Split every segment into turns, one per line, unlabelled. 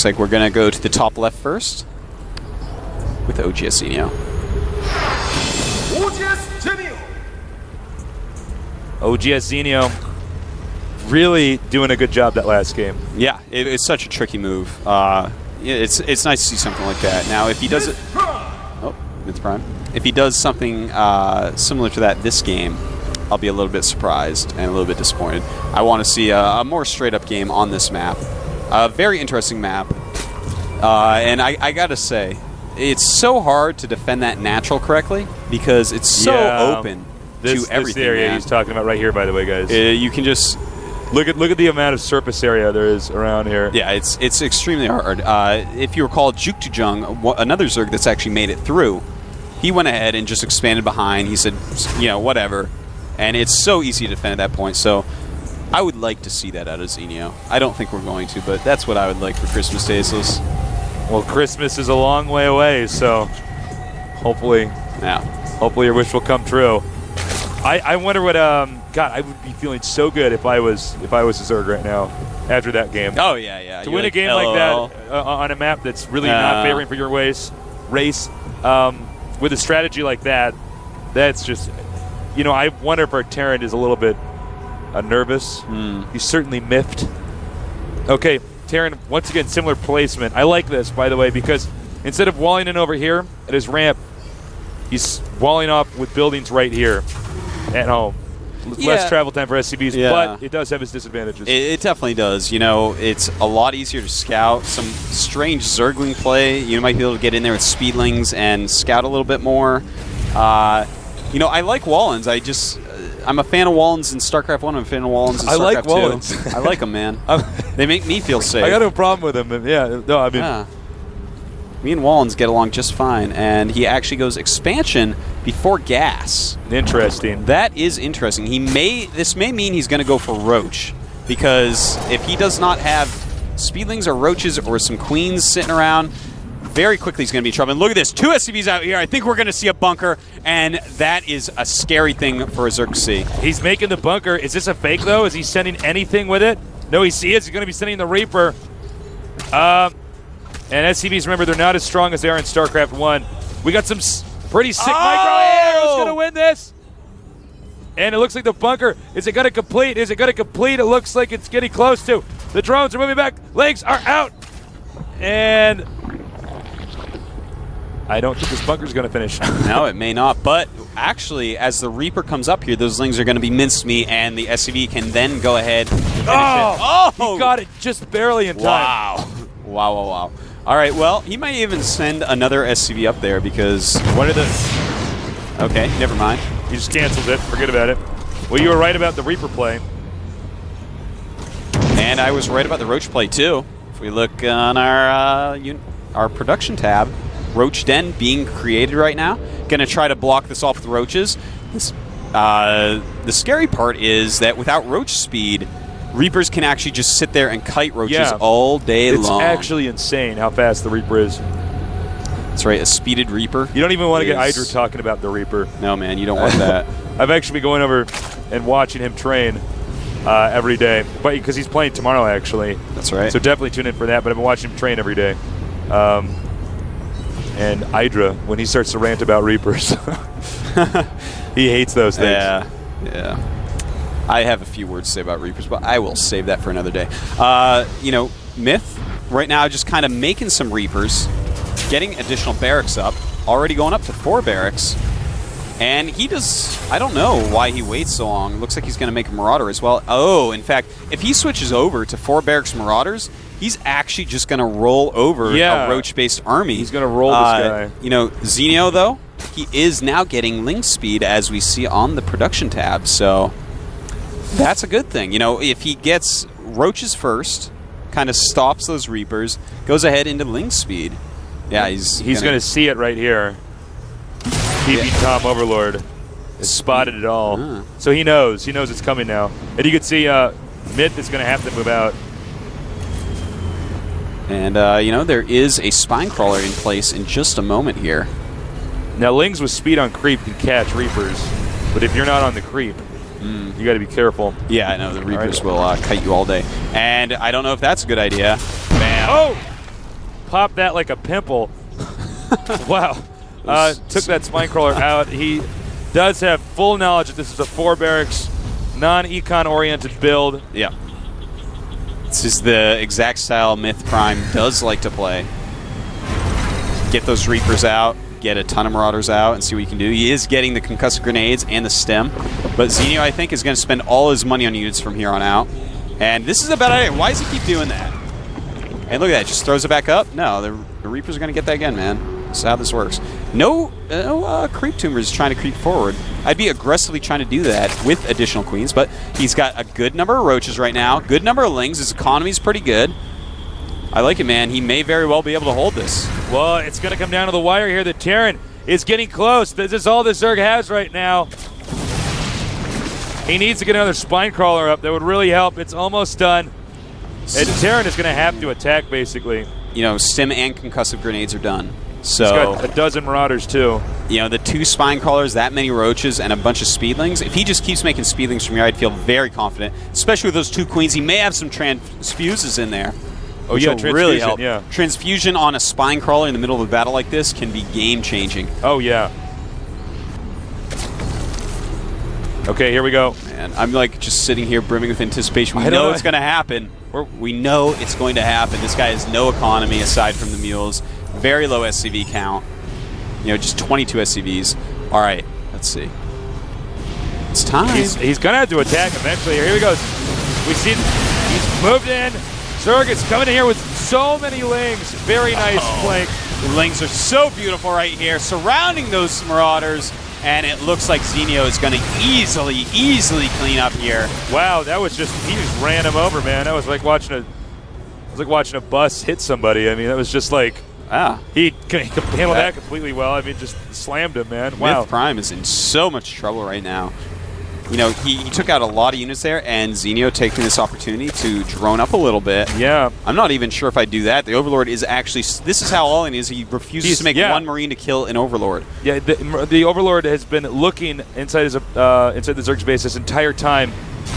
like we're going to go to the top left first with OGS Zenio.
OGS Zenio really doing a good job that last game.
Yeah, it's such a tricky move. It's nice to see something like that. Now, if he does it... Oh, Myth Prime. If he does something similar to that this game, I'll be a little bit surprised and a little bit disappointed. I want to see a more straight-up game on this map. A very interesting map. And I got to say, it's so hard to defend that natural correctly because it's so open to everything.
This area he's talking about right here, by the way, guys.
You can just...
Look at the amount of surface area there is around here.
Yeah, it's extremely hard. If you recall, Juktojung, another Zerg that's actually made it through, he went ahead and just expanded behind. He said, you know, whatever. And it's so easy to defend at that point. So I would like to see that out of Zenio. I don't think we're going to, but that's what I would like for Christmas Day.
Well, Christmas is a long way away, so hopefully your wish will come true. I wonder what God, I would be feeling so good if I was a Zerg right now after that game.
Oh yeah.
To win a game like that on a map that's really not favoring for your race, with a strategy like that, that's just, you know, I wonder if our Terran is a little bit nervous. He's certainly miffed. Okay, Terran, once again, similar placement. I like this, by the way, because instead of walling in over here at his ramp, he's walling off with buildings right here at home. Less travel time for SCVs, but it does have its disadvantages.
It definitely does. You know, it's a lot easier to scout. Some strange Zergling play. You might be able to get in there with Speedlings and scout a little bit more. You know, I like Wallens. I'm a fan of Wallens in StarCraft 1. I'm a fan of Wallens in StarCraft 2.
I like Wallens.
I like them, man. They make me feel safe.
I got no problem with them. Yeah, no, I mean...
Me and Wallens get along just fine, and he actually goes expansion before gas.
Interesting.
That is interesting. This may mean he's going to go for Roach, because if he does not have Speedlings or Roaches or some Queens sitting around, very quickly he's going to be in trouble. And look at this, 2 SCVs out here. I think we're going to see a bunker, and that is a scary thing for a Zerg to see.
He's making the bunker. Is this a fake, though? Is he sending anything with it? No, he is. He's going to be sending the Reaper. And SCVs, remember, they're not as strong as they are in StarCraft 1. We got some pretty sick micro air. Who's going to win this? And it looks like the bunker. Is it going to complete? Is it going to complete? It looks like it's getting close to. The drones are moving back. Legs are out. And I don't think this bunker's going to finish.
No, it may not. But actually, as the Reaper comes up here, those Lings are going to be mincemeat, and the SCV can then go ahead and finish it.
He got it just barely in time.
Wow. All right, well, he might even send another SCV up there because...
What are the...
Okay, never mind.
He just canceled it. Forget about it. Well, you were right about the Reaper play.
And I was right about the Roach play, too. If we look on our production tab, Roach Den being created right now. Going to try to block this off with Roaches. The scary part is that without Roach speed, Reapers can actually just sit there and kite Roaches all day long.
It's actually insane how fast the Reaper is.
That's right, a speeded Reaper.
You don't even want to get Hydra talking about the Reaper.
No, man, you don't want that.
I've actually been going over and watching him train every day, but because he's playing tomorrow, actually.
That's right.
So definitely tune in for that, but I've been watching him train every day. And Hydra, when he starts to rant about Reapers, he hates those things.
Yeah. I have a few words to say about Reapers, but I will save that for another day. You know, Myth, right now, just kind of making some Reapers, getting additional barracks up, already going up to 4 barracks. And he does, I don't know why he waits so long. Looks like he's going to make a Marauder as well. Oh, in fact, if he switches over to 4 barracks Marauders, he's actually just going to roll over a Roach-based army.
He's going to roll this guy.
You know, Zenio, though, he is now getting link speed, as we see on the production tab. So that's a good thing. You know, if he gets Roaches first, kind of stops those Reapers, goes ahead into link speed. Yeah, he's
going to see it right here. TP Tom Overlord has spotted it all. So he knows. He knows it's coming now. And you can see Myth is going to have to move out.
And, you know, there is a Spine Crawler in place in just a moment here.
Now, Lings with speed on creep can catch Reapers. But if you're not on the creep, you got to be careful.
Yeah, I know. The Reapers will kite you all day. And I don't know if that's a good idea. Bam.
Oh! popped that like a pimple. Wow. Took that spine crawler out. He does have full knowledge that this is a 4 barracks, non-econ oriented build.
Yeah. This is the exact style Myth Prime does like to play. Get those Reapers out, get a ton of Marauders out, and see what you can do. He is getting the concussive grenades and the stem, but Zenio, I think, is going to spend all his money on units from here on out. And this is a bad idea. Why does he keep doing that? And look at that, just throws it back up. No, the Reapers are going to get that again, man. That's how this works. No creep tumors trying to creep forward. I'd be aggressively trying to do that with additional queens, but he's got a good number of roaches right now, good number of lings. His economy's pretty good. I like it, man. He may very well be able to hold this.
Well, it's going to come down to the wire here. The Terran is getting close. This is all the Zerg has right now. He needs to get another spine crawler up. That would really help. It's almost done. And Terran is going to have to attack, basically.
You know, stim and concussive grenades are done. So
he's got a dozen Marauders, too.
You know, the 2 spine crawlers, that many roaches, and a bunch of speedlings. If he just keeps making speedlings from here, I'd feel very confident. Especially with those 2 queens. He may have some transfuses in there.
Oh, yeah, transfusion,
really help.
Yeah.
Transfusion on a spine crawler in the middle of a battle like this can be game-changing.
Oh, yeah. Okay, here we go.
Man, I'm like just sitting here brimming with anticipation. We know it's going to happen. We know it's going to happen. This guy has no economy aside from the mules. Very low SCV count. You know, just 22 SCVs. All right, let's see. It's time.
He's going to have to attack eventually. Here he goes. We see he's moved in. Zerg is coming in here with so many lings. Very nice flank.
The lings are so beautiful right here, surrounding those Marauders, and it looks like Zenio is going to easily clean up here.
Wow, that was just, he just ran him over, man. That was like watching a bus hit somebody. I mean, that was just like, he handled that completely well. I mean, just slammed him, man. Wow.
Myth Prime is in so much trouble right now. You know, he took out a lot of units there, and Zenio taking this opportunity to drone up a little bit.
Yeah.
I'm not even sure if I do that. The Overlord is actually, this is how all in is. He refuses to make one Marine to kill an Overlord. Yeah,
the Overlord has been looking inside the Zerg's base this entire time,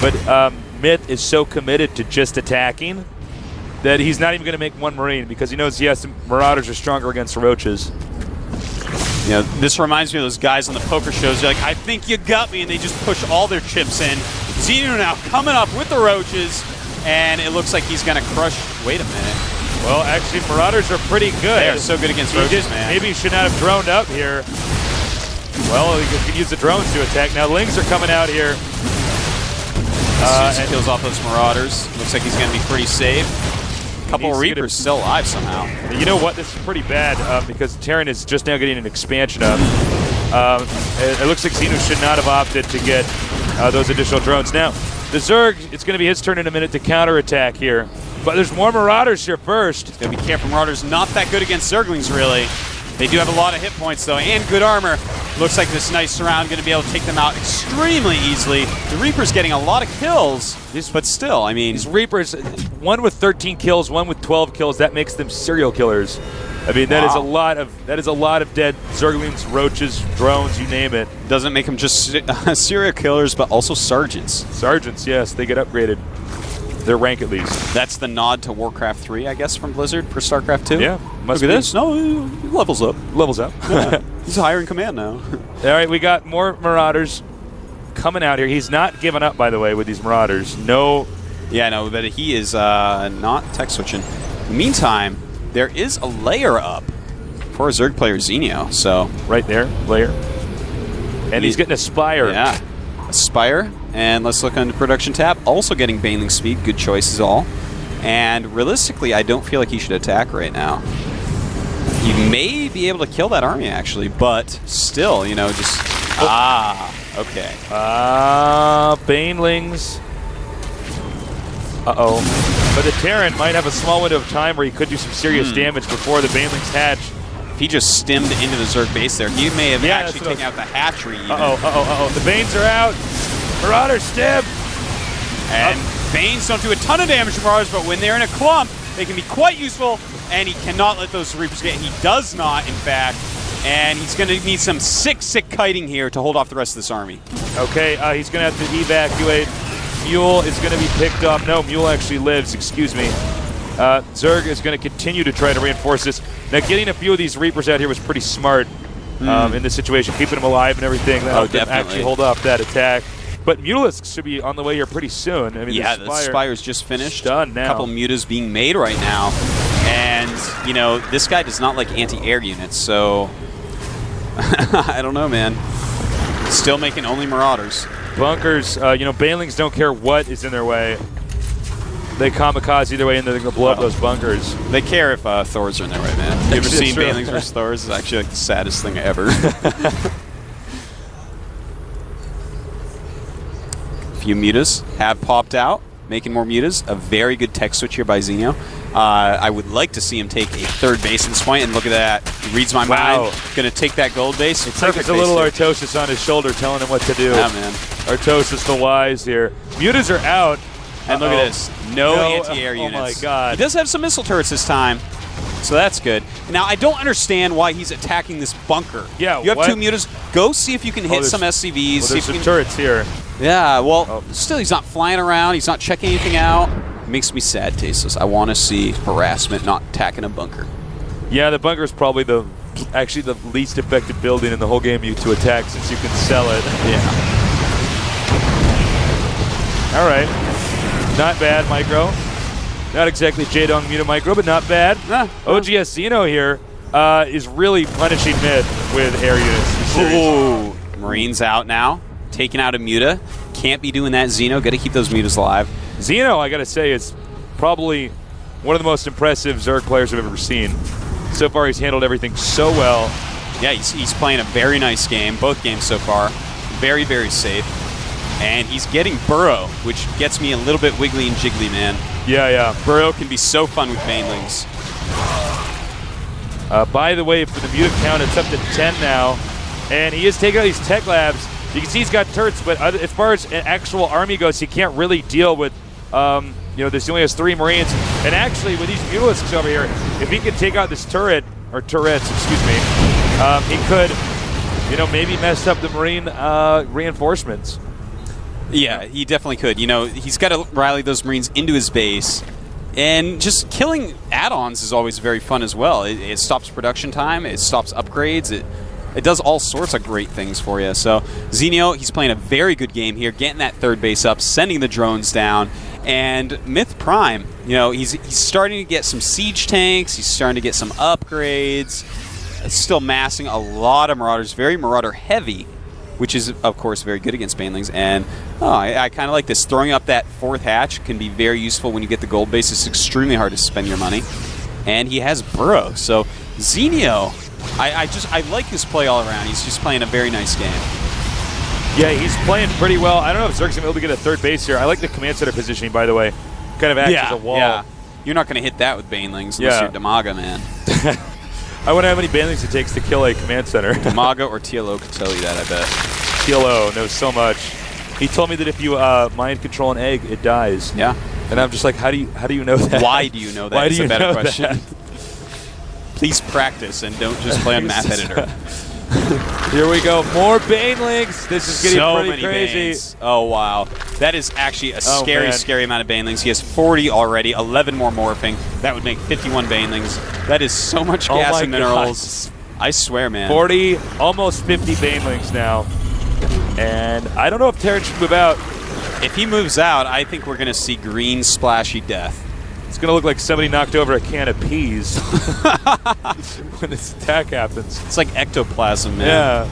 but Myth is so committed to just attacking that he's not even going to make one Marine because he knows, yes, Marauders are stronger against Roaches.
You know, this reminds me of those guys on the poker shows. They're like, I think you got me, and they just push all their chips in. Zenio now coming up with the Roaches, and it looks like he's going to crush. Wait a minute.
Well, actually, Marauders are pretty good.
They are so good against Roaches, man.
Maybe he should not have droned up here. Well, he could use the drones to attack. Now, Lings are coming out here.
As soon as he kills off those Marauders, looks like he's going to be pretty safe. Couple of Reapers still alive somehow.
You know what? This is pretty bad because Terran is just now getting an expansion up. It looks like Zenio should not have opted to get those additional drones. Now, the Zerg, it's going to be his turn in a minute to counterattack here. But there's more Marauders here first.
He's going to be careful. Marauders not that good against Zerglings, really. They do have a lot of hit points, though, and good armor. Looks like this nice surround going to be able to take them out extremely easily. The Reaper's getting a lot of kills, but still, I mean...
These Reapers, one with 13 kills, one with 12 kills, that makes them serial killers. I mean, that is a lot of dead Zerglings, Roaches, drones, you name it.
Doesn't make them just serial killers, but also sergeants.
Sergeants, yes, they get upgraded. Their rank, at least.
That's the nod to Warcraft 3, I guess, from Blizzard for StarCraft 2?
Yeah.
Look at this. No, he levels up.
Levels up.
Yeah. He's higher in command now.
All right, we got more Marauders coming out here. He's not giving up, by the way, with these Marauders. No.
Yeah, no, but he is not tech switching. In the meantime, there is a layer up for a Zerg player, Zenio. So
right there, layer. And he's getting a Spire.
Yeah, a Spire. And let's look on the production tab. Also getting Baneling speed. Good choices all. And realistically, I don't feel like he should attack right now. He may be able to kill that army, actually, but still, you know, just... okay.
Banelings. Uh-oh. But the Terran might have a small window of time where he could do some serious damage before the Banelings hatch.
If he just stemmed into the Zerg base there, he may have actually taken out the hatchery even.
The Banes are out. Marauder stem.
And Banes don't do a ton of damage to Marauders, but when they're in a clump, they can be quite useful, and he cannot let those Reapers get, and he does not, in fact, and he's going to need some sick kiting here to hold off the rest of this army.
Okay, he's going to have to evacuate. Mule is going to be picked up. No, Mule actually lives, excuse me. Zerg is going to continue to try to reinforce this. Now, getting a few of these Reapers out here was pretty smart in this situation, keeping them alive and everything. That helped them actually hold off that attack. But Mutalisks should be on the way here pretty soon. I mean,
yeah, the Spire's just finished.
Done now.
A couple mutas being made right now. And, you know, this guy does not like anti-air units, so I don't know, man. Still making only Marauders.
Bunkers, you know, Banelings don't care what is in their way. They kamikaze either way, and they're going to blow up those bunkers.
They care if Thors are in there, right, man? You ever seen Banelings versus Thors? It's actually like the saddest thing ever. Few mutas have popped out, making more mutas. A very good tech switch here by Zenio. I would like to see him take a third base at this point, and look at that. He reads my mind. Going to take that gold base.
It's like it's a little Artosis on his shoulder telling him what to do.
Yeah, man.
Artosis the wise here. Mutas are out.
And look at this. No anti-air units.
Oh, my God.
He does have some missile turrets this time, so that's good. Now, I don't understand why he's attacking this bunker.
Yeah,
you have two mutas. Go see if you can hit some SCVs.
Well, there's some turrets here.
Yeah, well, still, he's not flying around. He's not checking anything out. It makes me sad, Tasteless. I want to see harassment, not attacking a bunker. Yeah,
the bunker is probably actually the least effective building in the whole game to attack, since you can sell it.
Yeah.
All right. Not bad, Micro. Not exactly J-Dong Muta Micro, but not bad. OGS Zenio here is really punishing mid with air units.
Ooh. Marines out now. Taking out a Muta. Can't be doing that, Zenio. Got to keep those Mutas alive.
Zenio, I got to say, is probably one of the most impressive Zerg players I've ever seen. So far, he's handled everything so well.
Yeah, he's playing a very nice game. Both games so far. Very, very safe. And he's getting Burrow, which gets me a little bit wiggly and jiggly, man.
Yeah, yeah.
Burrow can be so fun with Banelings.
By the way, for the mutant count, it's up to 10 now. And he is taking out these tech labs. You can see he's got turrets, but as far as an actual army goes, he can't really deal with, you know, this. He only has 3 Marines. And actually, with these Mutalisks over here, if he could take out this turret, or turrets, excuse me, he could, you know, maybe mess up the Marine reinforcements.
Yeah, he definitely could. You know, he's got to rally those Marines into his base. And just killing add-ons is always very fun as well. It stops production time. It stops upgrades. It does all sorts of great things for you. So Zenio, he's playing a very good game here, getting that third base up, sending the drones down. And Myth Prime, you know, he's starting to get some siege tanks. He's starting to get some upgrades. Still massing a lot of Marauders, very Marauder heavy, which is, of course, very good against Banelings. And I kind of like this. Throwing up that 4th hatch can be very useful when you get the gold base. It's extremely hard to spend your money. And he has Burrow. So Zenio, I like his play all around. He's just playing a very nice game.
Yeah, he's playing pretty well. I don't know if Zerg's going to be able to get a third base here. I like the command center positioning, by the way. Kind of acts as a wall. Yeah.
You're not going to hit that with Banelings unless you're Damaga, man.
I wonder how many Banelings it takes to kill a command center.
Damaga or TLO could tell you that, I bet.
TLO knows so much. He told me that if you mind control an egg, it dies.
Yeah.
And I'm just like, how do you know that?
Why do you know that?
Why do you
a better
know
question.
That?
Please practice and don't just play on Map Editor.
Here we go. More Banelings. This is getting
so
pretty
many
crazy.
Banes. Oh, wow. That is actually a scary amount of Banelings. He has 40 already, 11 more morphing. That would make 51 Banelings. That is so much gas and minerals. I swear, man.
40, almost 50 Banelings now. And I don't know if Terran should move out.
If he moves out, I think we're going to see green splashy death.
It's going to look like somebody knocked over a can of peas when this attack happens.
It's like ectoplasm, man.
Yeah.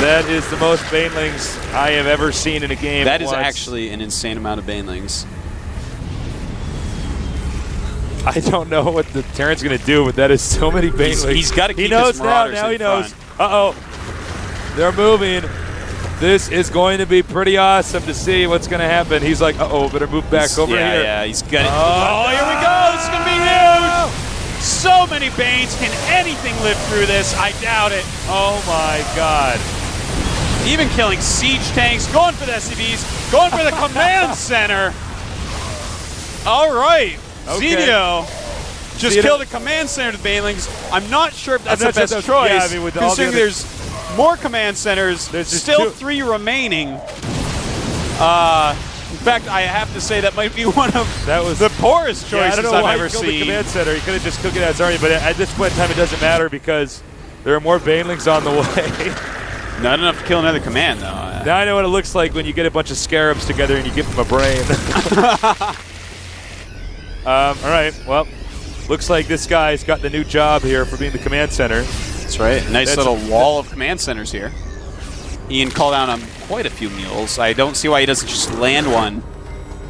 That is the most Banelings I have ever seen in a game.
That is actually an insane amount of Banelings.
I don't know what the Terran's going to do, but that is so many Banelings.
He's got to keep
He knows
his Marauders
now. Now he knows.
front.
Uh-oh. They're moving. This is going to be pretty awesome to see what's going to happen. He's like, uh-oh, better move back over here.
Yeah, he's got it.
Oh,
here we go. This is going to be huge. So many Banes. Can anything live through this? I doubt it.
Oh, my God.
Even killing siege tanks, going for the SCVs, going for the command center. All right.
Okay.
Zenio just killed the command center to Banelings. I'm not sure if that's the best choice,
yeah, I mean, with
considering there's more command centers,
there's
still 3 remaining. fact, I have to say that might be one of
That was
the poorest choices
I don't know
I've
why
ever
he killed the
seen.
command center. He could have just cooked it as Army, but at this point in time, it doesn't matter because there are more banelings on the way.
Not enough to kill another command, though.
Now I know what it looks like when you get a bunch of scarabs together and you give them a brain. All right, well, looks like this guy's got the new job here for being the command center.
That's right. Nice little wall of command centers here. Ian called out on quite a few mules. I don't see why he doesn't just land one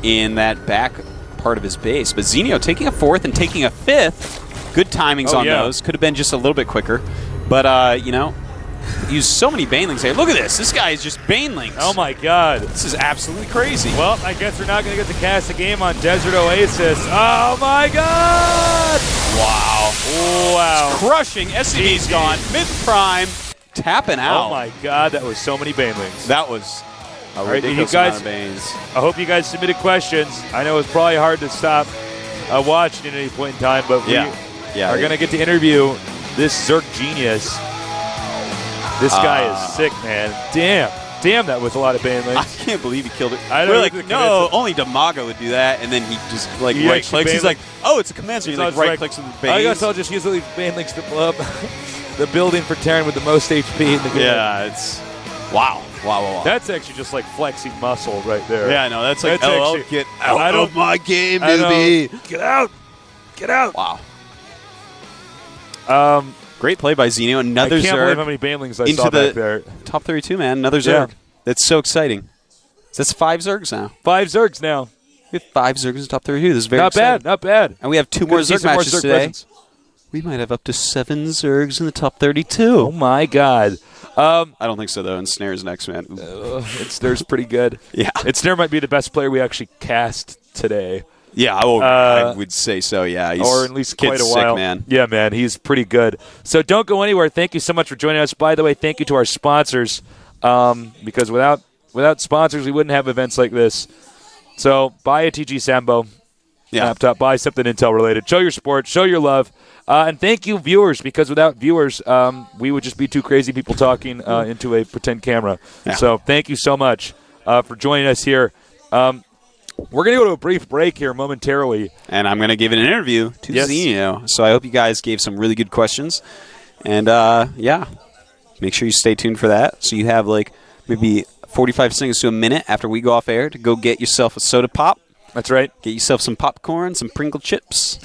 in that back part of his base. But Zenio taking a 4th and taking a 5th. Good timings on those. Could have been just a little bit quicker. But, you know, used so many banelings here. Look at this. This guy is just banelings.
Oh, my God.
This is absolutely crazy.
Well, I guess we're not going to get to cast a game on Desert Oasis. Oh, my God.
Wow.
Wow.
It's crushing. SCV's gone. Mid-prime. Tapping out.
Oh, my God. That was so many banelings.
That was a ridiculous amount of banes.
I hope you guys submitted questions. I know it's probably hard to stop watching at any point in time, but we are going to get to interview this Zerg genius. This guy is sick, man. Damn, that was a lot of banelings.
I can't believe he killed it.
I
We're
know.
like, no, only Damago would do that, and then he just like right clicks. He's like, oh, it's a command center. He like right clicks with the base.
I guess I'll just use these banelings to blow up the building for Terran with the most HP in the game.
Yeah, it's wow.
That's actually just like flexing muscle right there.
Yeah, no, that's like,
actually,
get out of my game,
newbie. Get out.
Wow. Great play by Zenio. Another
I can't
Zerg
believe how many banelings I saw back there.
Top 32, man. Another Zerg. That's so exciting. So that's 5 Zergs now.
5 Zergs now.
We have 5 Zergs in top 32. This is very
not
exciting.
Not bad.
And we have 2 more Zerg matches today. Presence. We might have up to 7 Zergs in the top 32.
Oh, my God.
I don't think so, though. And Snare's next, man.
Snare's pretty good.
Yeah.
Snare might be the best player we actually cast today.
Yeah, I would say so, yeah. He's
or at least quite a while.
Sick, man.
Yeah, man, he's pretty good. So don't go anywhere. Thank you so much for joining us. By the way, thank you to our sponsors, because without sponsors, we wouldn't have events like this. So buy a TG Sambo laptop, buy something Intel-related. Show your support, show your love. And thank you, viewers, because without viewers, we would just be two crazy people talking into a pretend camera. Yeah. So thank you so much for joining us here. We're going to go to a brief break here momentarily.
And I'm going to give an interview to Zenio. So I hope you guys gave some really good questions. And, make sure you stay tuned for that. So you have, like, maybe 45 seconds to a minute after we go off air to go get yourself a soda pop.
That's right.
Get yourself some popcorn, some Pringle chips.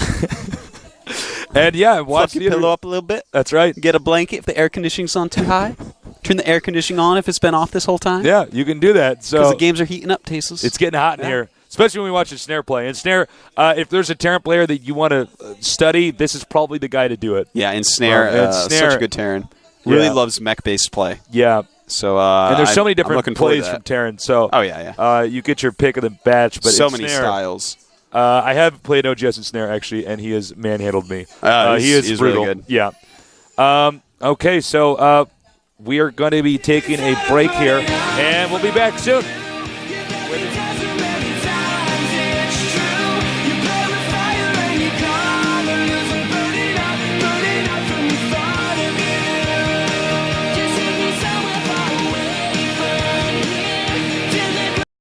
And, watch
your pillow up a little bit.
That's right.
Get a blanket if the air conditioning's on too high. Turn the air conditioning on if it's been off this whole time.
Yeah, you can do that.
Because the games are heating up, Tasteless.
It's getting hot in here. Especially when we watch a Snare play. And Snare, if there's a Terran player that you want to study, this is probably the guy to do it.
Yeah, and Snare, such a good Terran. Really loves mech-based play.
Yeah.
So,
and there's so many different plays from Terran. So, you get your pick of the batch. But
so many styles.
I have played OGS in Snare, actually, and he has manhandled me.
He's
brutal.
Really good.
Yeah. Okay, so we are going to be taking a break here, and we'll be back soon.